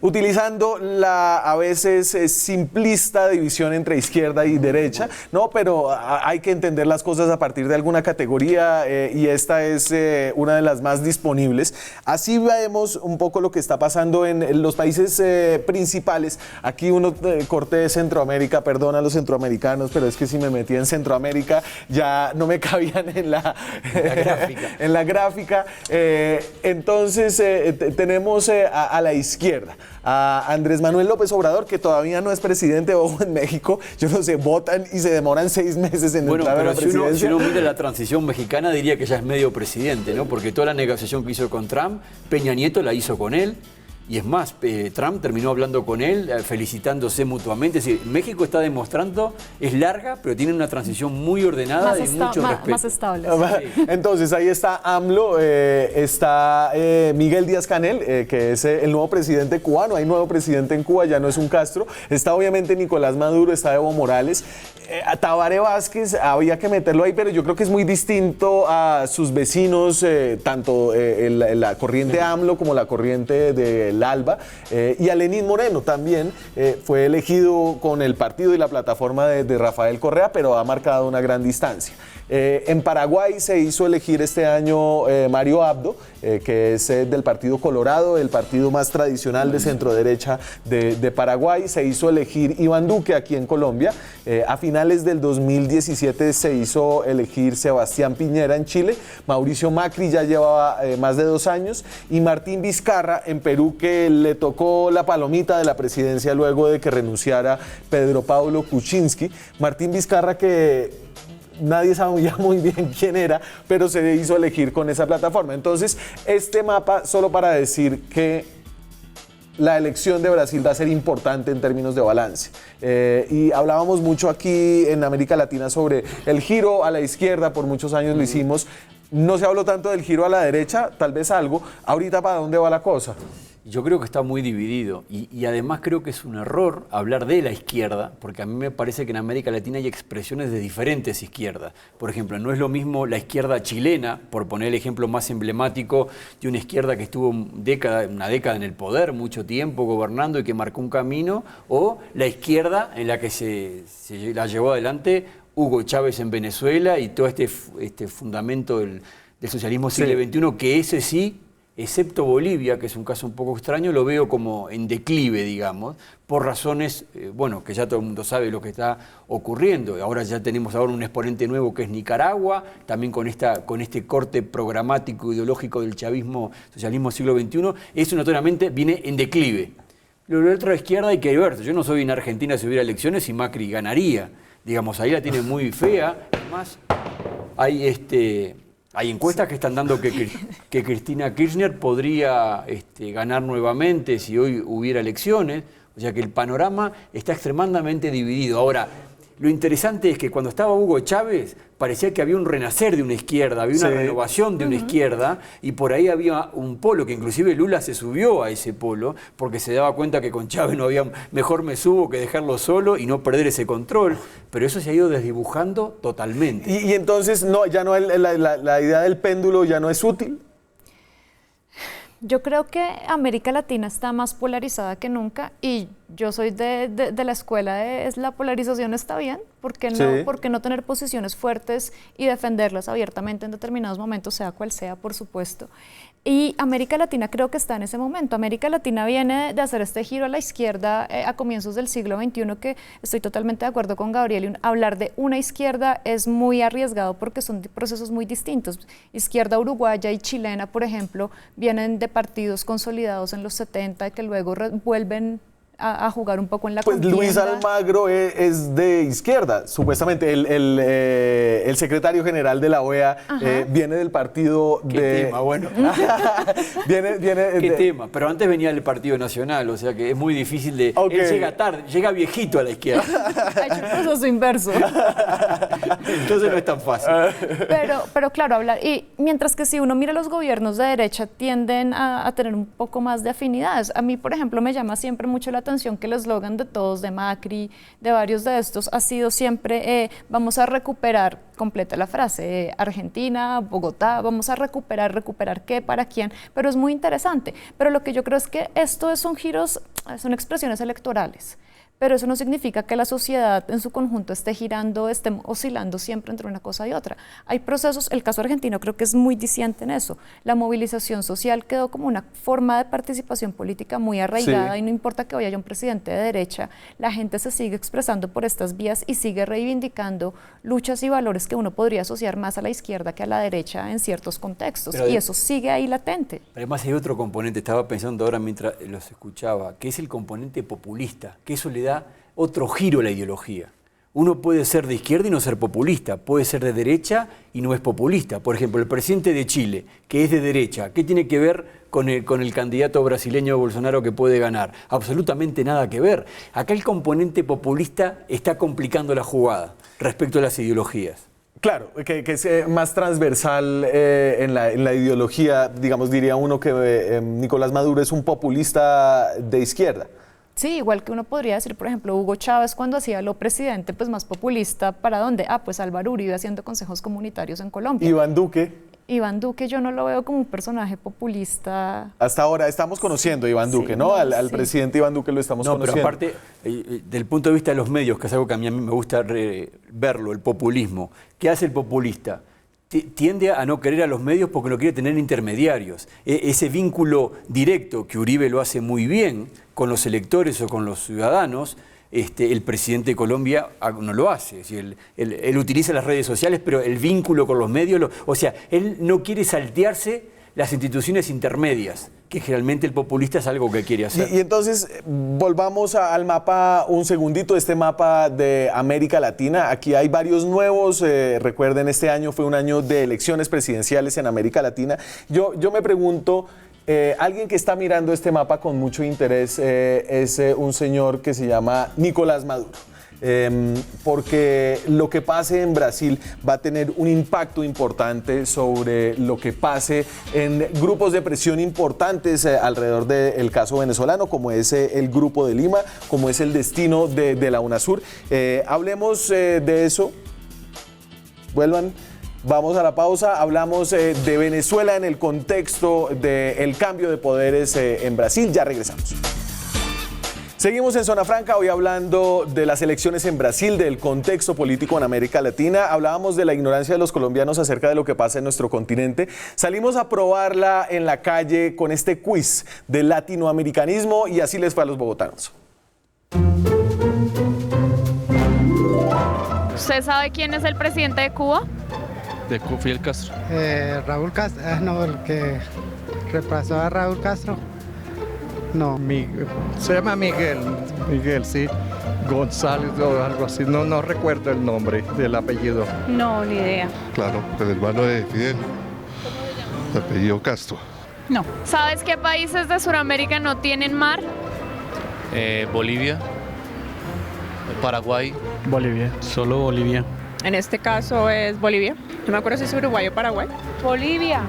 Speaker 1: utilizando la a veces simplista división entre izquierda y derecha, ¿no? Pero hay que entender las cosas a partir de alguna categoría y esta es una de las más disponibles. Así vemos un poco lo que está pasando en los países principales. Aquí uno corté de Centroamérica, perdón a los centroamericanos, pero es que si me metí en Centroamérica ya no me cabían en la gráfica. En la gráfica. Entonces tenemos a la izquierda a Andrés Manuel López Obrador, que todavía no es presidente, ojo, en México, yo no sé, votan y se demoran 6 meses en entrar a la presidencia.
Speaker 3: Si uno mira la transición mexicana, diría que ya es medio presidente, ¿no? Porque toda la negociación que hizo con Trump, Peña Nieto la hizo con él. Y es más, Trump terminó hablando con él, felicitándose mutuamente. Es decir, México está demostrando, es larga, pero tiene una transición muy ordenada y mucho respeto.
Speaker 2: Más estable.
Speaker 1: Sí. Entonces, ahí está AMLO, está Miguel Díaz-Canel, que es el nuevo presidente cubano. Hay nuevo presidente en Cuba, ya no es un Castro. Está obviamente Nicolás Maduro, está Evo Morales. A Tabaré Vázquez había que meterlo ahí, pero yo creo que es muy distinto a sus vecinos, tanto la corriente AMLO como la corriente del ALBA, y a Lenín Moreno también fue elegido con el partido y la plataforma de Rafael Correa, pero ha marcado una gran distancia. En Paraguay se hizo elegir este año Mario Abdo, que es del Partido Colorado, el partido más tradicional de centro-derecha de Paraguay. Se hizo elegir Iván Duque aquí en Colombia. A finales del 2017 se hizo elegir Sebastián Piñera en Chile. Mauricio Macri ya llevaba más de 2 años. Y Martín Vizcarra en Perú, que le tocó la palomita de la presidencia luego de que renunciara Pedro Pablo Kuczynski. Martín Vizcarra, que nadie sabía muy bien quién era, pero se hizo elegir con esa plataforma. Entonces, este mapa, solo para decir que la elección de Brasil va a ser importante en términos de balance. Y hablábamos mucho aquí en América Latina sobre el giro a la izquierda, por muchos años lo hicimos. No se habló tanto del giro a la derecha, tal vez algo. Ahorita, ¿para dónde va la cosa?
Speaker 3: Yo creo que está muy dividido y además creo que es un error hablar de la izquierda, porque a mí me parece que en América Latina hay expresiones de diferentes izquierdas. Por ejemplo, no es lo mismo la izquierda chilena, por poner el ejemplo más emblemático de una izquierda que estuvo una década en el poder, mucho tiempo gobernando y que marcó un camino, o la izquierda en la que se la llevó adelante Hugo Chávez en Venezuela y todo este fundamento del socialismo siglo XXI, que ese sí, excepto Bolivia, que es un caso un poco extraño, lo veo como en declive, digamos, por razones, que ya todo el mundo sabe lo que está ocurriendo. Ahora ya tenemos un exponente nuevo que es Nicaragua, también con este corte programático ideológico del chavismo, socialismo siglo XXI, eso notoriamente viene en declive. Lo de otra izquierda hay que ver. Yo no soy en Argentina si hubiera elecciones y Macri ganaría. Digamos, ahí la tiene muy fea. Además, hay encuestas que están dando que Cristina Kirchner podría ganar nuevamente si hoy hubiera elecciones. O sea que el panorama está extremadamente dividido. Ahora, lo interesante es que cuando estaba Hugo Chávez parecía que había un renacer de una izquierda, había una renovación de una izquierda y por ahí había un polo que inclusive Lula se subió a ese polo porque se daba cuenta que con Chávez no había mejor me subo que dejarlo solo y no perder ese control. Pero eso se ha ido desdibujando totalmente.
Speaker 1: Y entonces ya no la idea del péndulo ya no es útil.
Speaker 2: Yo creo que América Latina está más polarizada que nunca y Yo soy de la escuela de la polarización está bien, ¿por qué no,
Speaker 1: Sí.
Speaker 2: por qué no tener posiciones fuertes y defenderlas abiertamente en determinados momentos, sea cual sea, por supuesto? Y América Latina creo que está en ese momento. América Latina viene de hacer este giro a la izquierda a comienzos del siglo XXI, que estoy totalmente de acuerdo con Gabriel. Y hablar de una izquierda es muy arriesgado porque son procesos muy distintos. Izquierda uruguaya y chilena, por ejemplo, vienen de partidos consolidados en los 70 que luego vuelven a jugar un poco en la
Speaker 1: Pues Luis
Speaker 2: contienda.
Speaker 1: Almagro es de izquierda, supuestamente. El secretario general de la OEA viene del partido
Speaker 3: ¿Qué
Speaker 1: de...
Speaker 3: tema? Bueno,
Speaker 1: viene
Speaker 3: qué
Speaker 1: de-
Speaker 3: tema. Pero antes venía del Partido Nacional, o sea que es muy difícil de...
Speaker 1: Ok.
Speaker 3: Él llega tarde, llega viejito a la izquierda.
Speaker 2: Ha hecho el proceso inverso.
Speaker 3: Entonces no es tan fácil.
Speaker 2: Pero claro, hablar. Y mientras que si uno mira los gobiernos de derecha, tienden a tener un poco más de afinidades. A mí, por ejemplo, me llama siempre mucho la atención que el eslogan de todos, de Macri, de varios de estos, ha sido siempre: vamos a recuperar, completa la frase, Argentina, Bogotá, vamos a recuperar qué, para quién. Pero es muy interesante. Pero lo que yo creo es que esto son giros, son expresiones electorales. Pero eso no significa que la sociedad en su conjunto esté girando, esté oscilando siempre entre una cosa y otra. Hay procesos, el caso argentino creo que es muy diciente en eso. La movilización social quedó como una forma de participación política muy arraigada,
Speaker 1: Sí.
Speaker 2: y no importa que haya un presidente de derecha, la gente se sigue expresando por estas vías y sigue reivindicando luchas y valores que uno podría asociar más a la izquierda que a la derecha en ciertos contextos.
Speaker 3: Pero
Speaker 2: Y eso sigue ahí latente.
Speaker 3: Además hay otro componente, estaba pensando ahora mientras los escuchaba, que es el componente populista, que eso le da otro giro a la ideología. Uno puede ser de izquierda y no ser populista, puede ser de derecha y no es populista. Por ejemplo, el presidente de Chile, que es de derecha, ¿qué tiene que ver con el candidato brasileño Bolsonaro que puede ganar? Absolutamente nada que ver. Acá el componente populista está complicando la jugada respecto a las ideologías.
Speaker 1: Claro, que es más transversal en la ideología. Digamos, diría uno que Nicolás Maduro es un populista de izquierda.
Speaker 2: Sí, igual que uno podría decir, por ejemplo, Hugo Chávez cuando hacía lo presidente, pues más populista, ¿para dónde? Pues Álvaro Uribe haciendo consejos comunitarios en Colombia.
Speaker 1: Iván Duque.
Speaker 2: Iván Duque yo no lo veo como un personaje populista.
Speaker 1: Hasta ahora estamos conociendo a Iván
Speaker 2: Sí,
Speaker 1: Duque, ¿no? Al
Speaker 2: sí.
Speaker 1: presidente Iván Duque lo estamos
Speaker 3: No, pero
Speaker 1: conociendo.
Speaker 3: aparte, del punto de vista de los medios, que es algo que a mí me gusta verlo, el populismo. ¿Qué hace el populista? Tiende a no querer a los medios porque no quiere tener intermediarios. Ese vínculo directo que Uribe lo hace muy bien con los electores o con los ciudadanos, el presidente de Colombia no lo hace. Es decir, él utiliza las redes sociales, pero el vínculo con los medios, o sea, él no quiere saltearse las instituciones intermedias, que generalmente el populista es algo que quiere hacer.
Speaker 1: Y entonces volvamos al mapa un segundito, este mapa de América Latina. Aquí hay varios nuevos, recuerden, este año fue un año de elecciones presidenciales en América Latina. Yo me pregunto, alguien que está mirando este mapa con mucho interés es un señor que se llama Nicolás Maduro. Porque lo que pase en Brasil va a tener un impacto importante sobre lo que pase en grupos de presión importantes alrededor del caso venezolano, como es el Grupo de Lima, como es el destino de la UNASUR. Hablemos de eso. Vuelvan. Vamos a la pausa, hablamos de Venezuela en el contexto del cambio de poderes en Brasil. Ya regresamos. Seguimos en Zona Franca, hoy hablando de las elecciones en Brasil, del contexto político en América Latina. Hablábamos de la ignorancia de los colombianos acerca de lo que pasa en nuestro continente. Salimos a probarla en la calle con este quiz de latinoamericanismo y así les fue a los bogotanos.
Speaker 4: ¿Usted sabe quién es el presidente de Cuba?
Speaker 5: De Fidel Castro.
Speaker 6: Raúl Castro, no, el que reemplazó a Raúl Castro. No.
Speaker 5: Se llama Miguel, sí. González o algo así, no recuerdo el nombre del apellido.
Speaker 4: No, ni idea.
Speaker 7: Claro, el hermano de Fidel, de apellido Castro.
Speaker 4: No. ¿Sabes qué países de Sudamérica no tienen mar?
Speaker 8: Bolivia, Paraguay,
Speaker 5: Bolivia.
Speaker 8: solo Bolivia.
Speaker 9: En este caso es Bolivia. No me acuerdo si es Uruguay o Paraguay.
Speaker 4: Bolivia.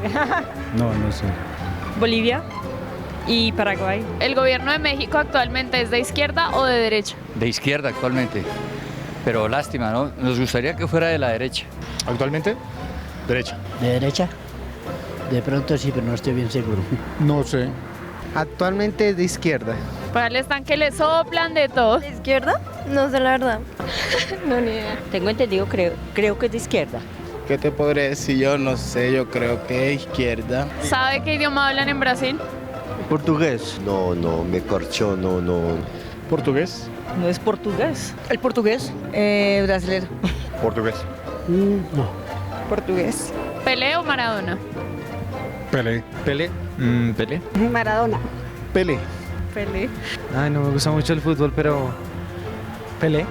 Speaker 5: No sé.
Speaker 9: Bolivia y Paraguay.
Speaker 4: ¿El gobierno de México actualmente es de izquierda o de derecha?
Speaker 8: De izquierda actualmente, pero lástima, ¿no? Nos gustaría que fuera de la derecha.
Speaker 5: ¿Actualmente? Derecha.
Speaker 10: ¿De derecha? De pronto sí, pero no estoy bien seguro.
Speaker 5: No sé.
Speaker 6: Actualmente es de izquierda.
Speaker 4: Para están que le soplan de todo.
Speaker 10: ¿De izquierda? No sé la verdad. No, ni idea.
Speaker 11: Tengo entendido, creo que es de izquierda.
Speaker 12: ¿Qué te podré decir yo? No sé, yo creo que es izquierda.
Speaker 4: ¿Sabe qué idioma hablan en Brasil?
Speaker 5: Portugués.
Speaker 13: No, me corchó, no.
Speaker 5: ¿Portugués?
Speaker 11: ¿No es portugués?
Speaker 10: ¿El portugués?
Speaker 11: Brasileño.
Speaker 5: Portugués.
Speaker 10: No. Portugués.
Speaker 4: ¿Pelé o Maradona?
Speaker 5: Pelé. Pelé. Pelé.
Speaker 10: Maradona.
Speaker 5: Pelé.
Speaker 10: Pelé.
Speaker 14: Ay, no me gusta mucho el fútbol, pero Pelé.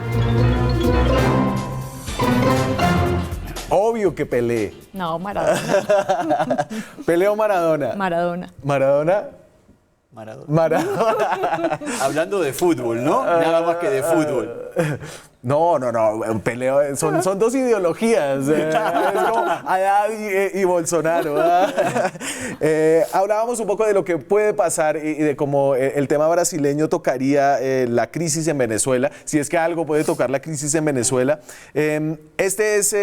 Speaker 1: Obvio que Pelé.
Speaker 2: No, Maradona.
Speaker 1: ¿Pelé o Maradona?
Speaker 2: Maradona.
Speaker 1: ¿Maradona?
Speaker 3: Maradona. Hablando de fútbol, ¿no? Nada más que de fútbol.
Speaker 1: No, Pelé, son dos ideologías, es como Haddad y Bolsonaro. Hablábamos un poco de lo que puede pasar y de cómo el tema brasileño tocaría la crisis en Venezuela, si es que algo puede tocar la crisis en Venezuela. Este es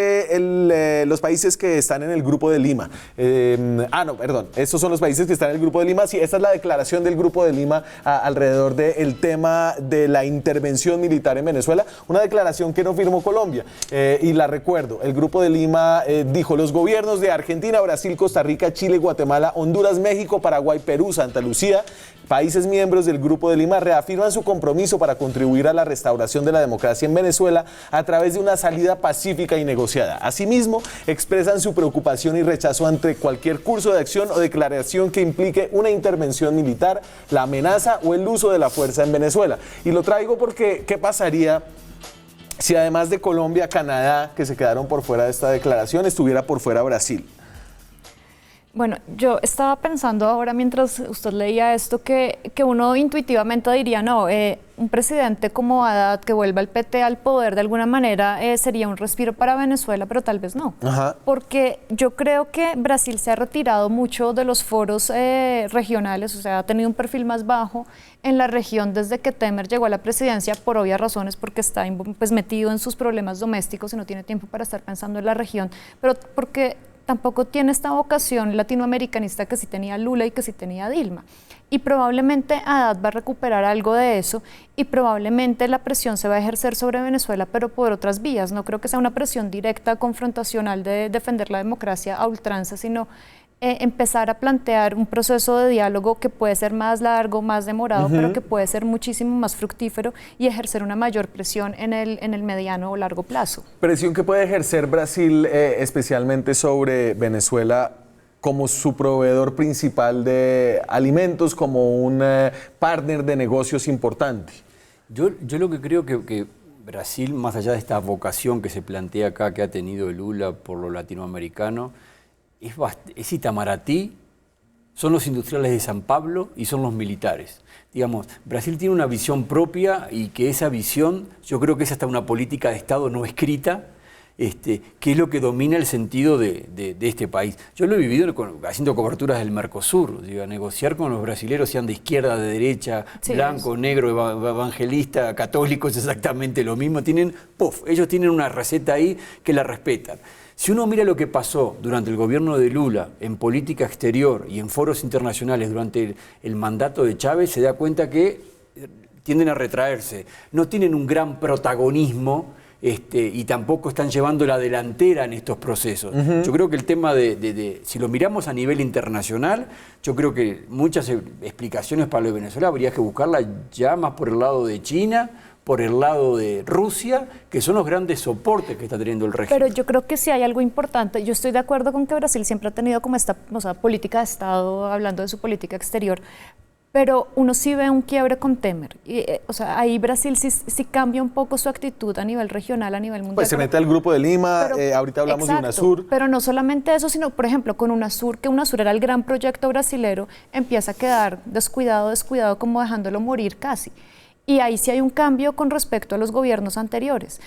Speaker 1: los países que están en el Grupo de Lima. Estos son los países que están en el Grupo de Lima. Sí, esta es la declaración del Grupo de Lima alrededor del tema de la intervención militar en Venezuela. Una declaración que no firmó Colombia. Y la recuerdo, el Grupo de Lima dijo: los gobiernos de Argentina, Brasil, Costa Rica, Chile, Guatemala, Honduras, México, Paraguay, Perú, Santa Lucía, países miembros del Grupo de Lima, reafirman su compromiso para contribuir a la restauración de la democracia en Venezuela a través de una salida pacífica y negociada. Asimismo, expresan su preocupación y rechazo ante cualquier curso de acción o declaración que implique una intervención militar, la amenaza o el uso de la fuerza en Venezuela. Y lo traigo porque, ¿qué pasaría si además de Colombia, Canadá, que se quedaron por fuera de esta declaración, estuviera por fuera Brasil?
Speaker 2: Bueno, yo estaba pensando ahora mientras usted leía esto que uno intuitivamente diría, no, un presidente como Haddad que vuelva el PT al poder de alguna manera sería un respiro para Venezuela, pero tal vez no. Ajá. Porque yo creo que Brasil se ha retirado mucho de los foros regionales, o sea, ha tenido un perfil más bajo en la región desde que Temer llegó a la presidencia, por obvias razones, porque está pues, metido en sus problemas domésticos y no tiene tiempo para estar pensando en la región, pero porque tampoco tiene esta vocación latinoamericanista que sí tenía Lula y que sí tenía Dilma. Y probablemente Haddad va a recuperar algo de eso y probablemente la presión se va a ejercer sobre Venezuela, pero por otras vías. No creo que sea una presión directa, confrontacional de defender la democracia a ultranza, sino empezar a plantear un proceso de diálogo que puede ser más largo, más demorado, pero que puede ser muchísimo más fructífero y ejercer una mayor presión en el mediano o largo plazo.
Speaker 1: Presión que puede ejercer Brasil especialmente sobre Venezuela como su proveedor principal de alimentos, como un partner de negocios importante.
Speaker 3: Yo lo que creo que Brasil, más allá de esta vocación que se plantea acá, que ha tenido Lula por lo latinoamericano, es Itamaraty, son los industriales de San Pablo y son los militares. Digamos, Brasil tiene una visión propia y que esa visión, yo creo que es hasta una política de Estado no escrita, que es lo que domina el sentido de este país. Yo lo he vivido haciendo coberturas del Mercosur, negociar con los brasileros, sean de izquierda, de derecha, sí, blanco, negro, evangelista, católico, es exactamente lo mismo. Ellos tienen una receta ahí que la respetan. Si uno mira lo que pasó durante el gobierno de Lula en política exterior y en foros internacionales durante el mandato de Chávez, se da cuenta que tienden a retraerse. No tienen un gran protagonismo y tampoco están llevando la delantera en estos procesos. Yo creo que el tema si lo miramos a nivel internacional, yo creo que muchas explicaciones para lo de Venezuela habría que buscarlas ya más por el lado de China, por el lado de Rusia, que son los grandes soportes que está teniendo el régimen.
Speaker 2: Pero yo creo que sí hay algo importante. Yo estoy de acuerdo con que Brasil siempre ha tenido como esta política de Estado, hablando de su política exterior, pero uno sí ve un quiebre con Temer. Ahí Brasil sí cambia un poco su actitud a nivel regional, a nivel mundial.
Speaker 1: Pues se mete al Grupo de Lima, ahorita hablamos de UNASUR.
Speaker 2: Pero no solamente eso, sino, por ejemplo, con UNASUR, que UNASUR era el gran proyecto brasilero, empieza a quedar descuidado, como dejándolo morir casi. Y ahí sí hay un cambio con respecto a los gobiernos anteriores.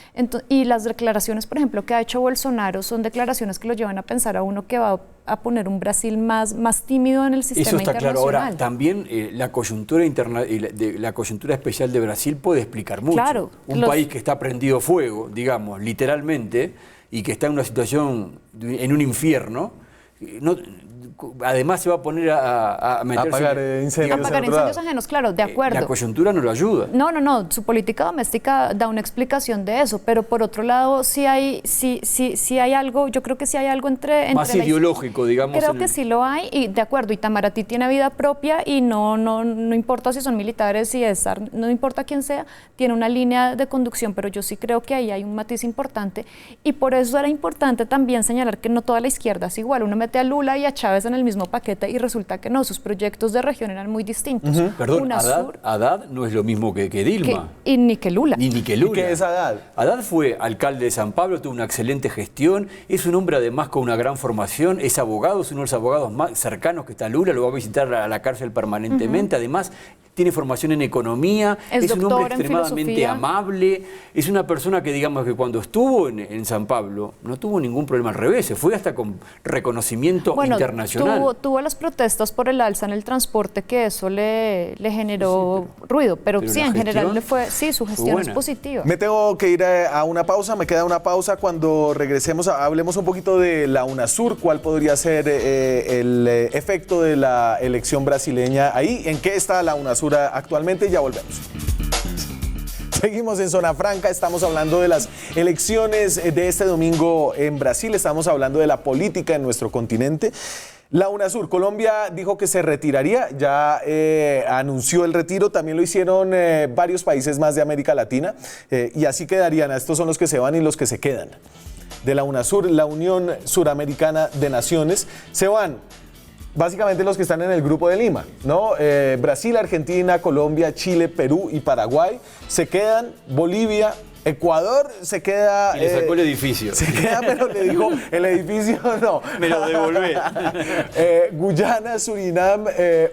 Speaker 2: Y las declaraciones, por ejemplo, que ha hecho Bolsonaro son declaraciones que lo llevan a pensar a uno que va a poner un Brasil más tímido en el sistema internacional.
Speaker 3: Eso está claro. Ahora, también la coyuntura la coyuntura especial de Brasil puede explicar mucho.
Speaker 2: Claro,
Speaker 3: un país que está prendido fuego, digamos, literalmente, y que está en una situación, en un infierno, además se va a poner a meterse...
Speaker 1: Apagar incendios.
Speaker 2: Apagar incendios ajenos, claro, de acuerdo.
Speaker 3: La coyuntura no lo ayuda.
Speaker 2: No, su política doméstica da una explicación de eso, pero por otro lado sí hay algo, yo creo que sí hay algo entre
Speaker 3: más ideológico, digamos.
Speaker 2: Creo que sí lo hay, y de acuerdo, Itamaraty tiene vida propia y no importa si son militares, no importa quién sea, tiene una línea de conducción, pero yo sí creo que ahí hay un matiz importante, y por eso era importante también señalar que no toda la izquierda es igual. Uno mete a Lula y a Chávez en el mismo paquete y resulta que no, sus proyectos de región eran muy distintos.
Speaker 3: Perdón, Haddad no es lo mismo que Dilma.
Speaker 2: Ni que Lula.
Speaker 3: Ni que Lula.
Speaker 1: ¿Y qué es Haddad?
Speaker 3: Haddad fue alcalde de San Pablo, tuvo una excelente gestión, es un hombre además con una gran formación, es abogado, es uno de los abogados más cercanos que está Lula, lo va a visitar a la cárcel permanentemente, además tiene formación en economía, es un hombre extremadamente amable, es una persona que digamos que cuando estuvo en San Pablo no tuvo ningún problema, al revés, se fue hasta con reconocimiento internacional.
Speaker 2: Tuvo las protestas por el alza en el transporte, que eso le generó ruido, pero sí, en general su gestión es positiva.
Speaker 1: Me tengo que ir a una pausa, me queda una pausa. Cuando regresemos hablemos un poquito de la UNASUR, cuál podría ser el efecto de la elección brasileña ahí, en qué está la UNASUR actualmente. Ya volvemos. Seguimos en Zona Franca, estamos hablando de las elecciones de este domingo en Brasil, estamos hablando de la política en nuestro continente. La UNASUR, Colombia dijo que se retiraría, ya anunció el retiro, también lo hicieron varios países más de América Latina, y así quedarían. Estos son los que se van y los que se quedan. De la UNASUR, la Unión Suramericana de Naciones, se van básicamente los que están en el Grupo de Lima, ¿no? Brasil, Argentina, Colombia, Chile, Perú y Paraguay. Se quedan Bolivia, Ecuador, se queda...
Speaker 3: Y le sacó el edificio.
Speaker 1: Se queda, pero le dijo, el edificio no.
Speaker 3: Me lo devolvé.
Speaker 1: Guyana, Surinam,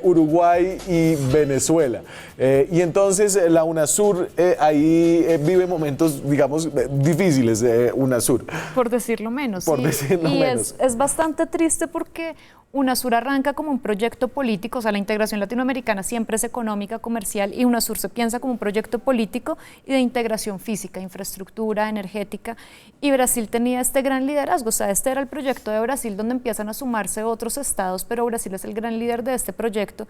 Speaker 1: Uruguay y Venezuela. Y entonces la UNASUR ahí vive momentos, digamos, difíciles, UNASUR.
Speaker 2: Por decirlo menos.
Speaker 1: Por decirlo menos.
Speaker 2: Es bastante triste porque UNASUR arranca como un proyecto político, o sea, la integración latinoamericana siempre es económica, comercial, y UNASUR se piensa como un proyecto político y de integración física, infraestructura, energética, y Brasil tenía este gran liderazgo, o sea, este era el proyecto de Brasil donde empiezan a sumarse otros estados, pero Brasil es el gran líder de este proyecto,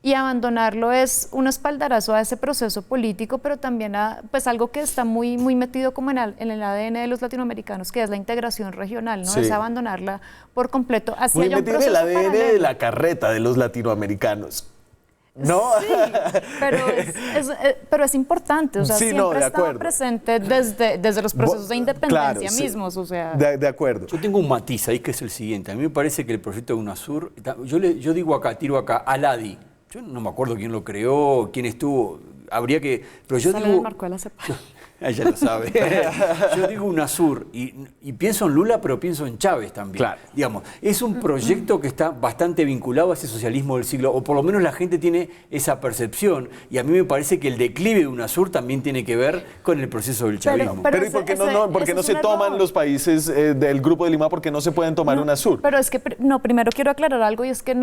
Speaker 2: y abandonarlo es un espaldarazo a ese proceso político, pero también a pues algo que está muy metido como en el ADN de los latinoamericanos, que es la integración regional, ¿no? Sí. Es abandonarla por completo. Así
Speaker 1: muy metido en el ADN de la carreta de los latinoamericanos. ¿No?
Speaker 2: Sí, pero es importante, o sea,
Speaker 1: sí,
Speaker 2: siempre ha estado presente desde los procesos de independencia mismos, o sea.
Speaker 1: De acuerdo.
Speaker 3: Yo tengo un matiz ahí que es el siguiente. A mí me parece que el proyecto de UNASUR, yo digo acá, tiro acá, Aladi. Yo no me acuerdo quién lo creó, quién estuvo, habría que... Pero yo
Speaker 2: sale
Speaker 3: digo...
Speaker 2: del marco de la CEPAL.
Speaker 3: Ella lo sabe. Yo digo UNASUR y pienso en Lula, pero pienso en Chávez también.
Speaker 1: Claro.
Speaker 3: Digamos, es un proyecto que está bastante vinculado a ese socialismo del siglo, o por lo menos la gente tiene esa percepción, y a mí me parece que el declive de UNASUR también tiene que ver con el proceso del chavismo.
Speaker 1: Pero ¿y por qué no se toman los países del Grupo de Lima? ¿Por qué no se pueden tomar UNASUR?
Speaker 2: Pero es que, primero quiero aclarar algo, y es que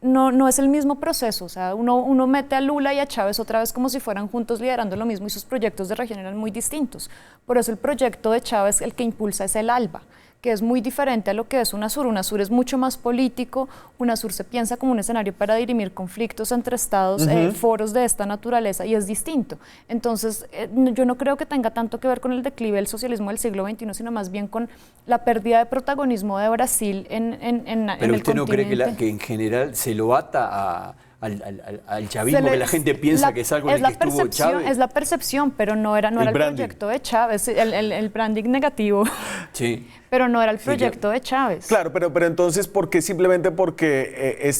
Speaker 2: no es el mismo proceso, o sea, uno mete a Lula y a Chávez otra vez como si fueran juntos liderando lo mismo, y sus proyectos de región eran muy distintos. Por eso el proyecto de Chávez, el que impulsa es el ALBA, que es muy diferente a lo que es UNASUR. UNASUR es mucho más político, UNASUR se piensa como un escenario para dirimir conflictos entre estados, foros de esta naturaleza, y es distinto. Entonces, yo no creo que tenga tanto que ver con el declive del socialismo del siglo XXI, sino más bien con la pérdida de protagonismo de Brasil en el continente.
Speaker 3: ¿Pero usted no cree que en general se lo ata al chavismo, que la gente piensa que es algo en el que estuvo Chávez?
Speaker 2: Es la percepción, pero no era el proyecto de Chávez, el branding negativo.
Speaker 3: Sí.
Speaker 2: Pero no era el proyecto de Chávez.
Speaker 1: Claro, pero entonces, ¿por qué? Simplemente porque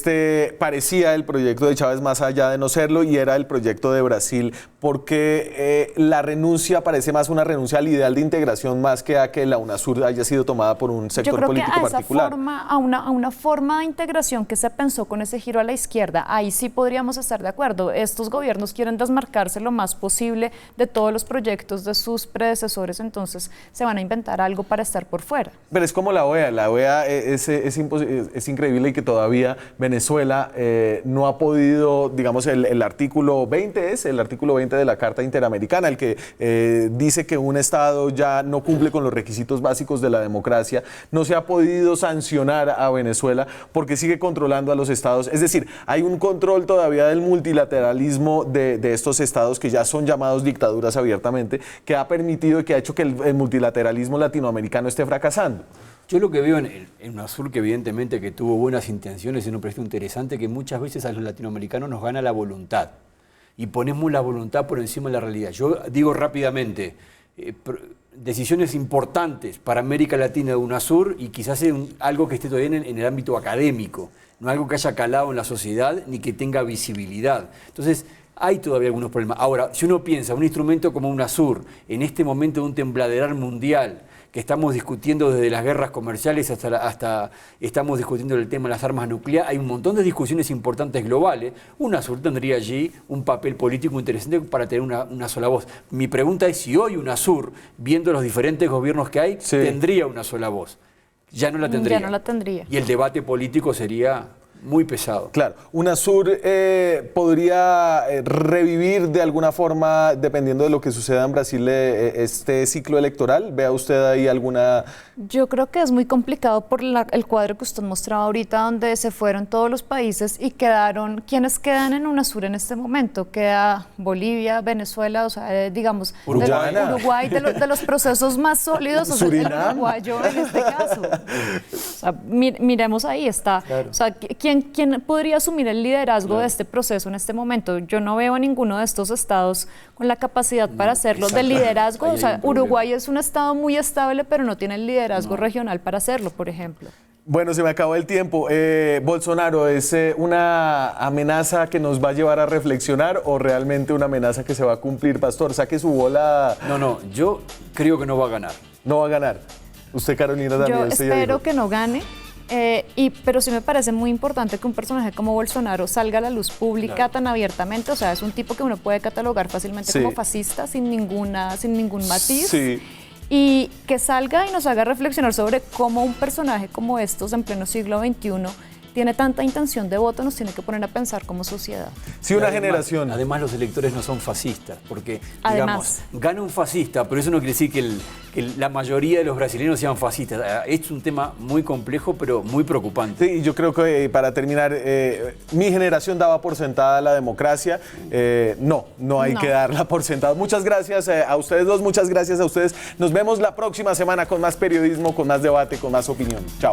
Speaker 1: parecía el proyecto de Chávez más allá de no serlo, y era el proyecto de Brasil, porque la renuncia parece más una renuncia al ideal de integración más que a que la UNASUR haya sido tomada por un sector político particular.
Speaker 2: Yo creo que a una forma de integración que se pensó con ese giro a la izquierda, ahí sí podríamos estar de acuerdo. Estos gobiernos quieren desmarcarse lo más posible de todos los proyectos de sus predecesores, entonces se van a inventar algo para estar por fuera. clara.
Speaker 1: Pero es como la OEA es increíble y que todavía Venezuela no ha podido, digamos, el artículo 20 es el artículo 20 de la Carta Interamericana, el que dice que un Estado ya no cumple con los requisitos básicos de la democracia, no se ha podido sancionar a Venezuela porque sigue controlando a los estados. Es decir, hay un control todavía del multilateralismo de estos estados que ya son llamados dictaduras abiertamente, que ha permitido y que ha hecho que el multilateralismo latinoamericano esté fracasando.
Speaker 3: Yo lo que veo en UNASUR, que evidentemente que tuvo buenas intenciones, es un proyecto interesante, que muchas veces a los latinoamericanos nos gana la voluntad y ponemos la voluntad por encima de la realidad. Yo digo rápidamente, decisiones importantes para América Latina de UNASUR y quizás algo que esté todavía en el ámbito académico, no algo que haya calado en la sociedad ni que tenga visibilidad. Entonces, hay todavía algunos problemas. Ahora, si uno piensa un instrumento como UNASUR, en este momento de un tembladeral mundial, que estamos discutiendo desde las guerras comerciales hasta estamos discutiendo el tema de las armas nucleares, hay un montón de discusiones importantes globales. UNASUR tendría allí un papel político interesante para tener una sola voz. Mi pregunta es si hoy UNASUR, viendo los diferentes gobiernos que hay, tendría una sola voz. Ya no la tendría.
Speaker 2: Ya no la tendría.
Speaker 3: Y el debate político sería muy pesado.
Speaker 1: Claro, UNASUR podría revivir de alguna forma, dependiendo de lo que suceda en Brasil, este ciclo electoral. ¿Vea usted ahí alguna...?
Speaker 2: Yo creo que es muy complicado por el cuadro que usted mostraba ahorita, donde se fueron todos los países y quedaron, ¿quiénes quedan en UNASUR en este momento? Queda Bolivia, Venezuela, o sea, digamos, Uruguay, de los procesos más sólidos, o sea, el uruguayo en este caso. O sea, miremos ahí está. Claro. O sea, ¿quién podría asumir el liderazgo de este proceso en este momento? Yo no veo a ninguno de estos estados con la capacidad para hacerlo de liderazgo. O sea, Uruguay es un estado muy estable, pero no tiene el liderazgo regional para hacerlo, por ejemplo.
Speaker 1: Bueno, se me acabó el tiempo. Bolsonaro, ¿es una amenaza que nos va a llevar a reflexionar o realmente una amenaza que se va a cumplir? Pastor, saque su bola.
Speaker 3: No, yo creo que no va a ganar.
Speaker 1: No va a ganar. Usted, Carolina, también.
Speaker 2: Yo espero que no gane. Pero sí me parece muy importante que un personaje como Bolsonaro salga a la luz pública tan abiertamente. O sea, es un tipo que uno puede catalogar fácilmente como fascista sin ningún matiz.
Speaker 1: Sí.
Speaker 2: Y que salga y nos haga reflexionar sobre cómo un personaje como estos en pleno siglo XXI tiene tanta intención de voto, nos tiene que poner a pensar como sociedad.
Speaker 1: Sí, una generación.
Speaker 3: Además, los electores no son fascistas, porque, digamos, gana un fascista, pero eso no quiere decir que la mayoría de los brasileños sean fascistas. Es un tema muy complejo, pero muy preocupante.
Speaker 1: Sí, yo creo que para terminar, mi generación daba por sentada la democracia. No hay que darla por sentada. Muchas gracias a ustedes dos, muchas gracias a ustedes. Nos vemos la próxima semana con más periodismo, con más debate, con más opinión. Chao.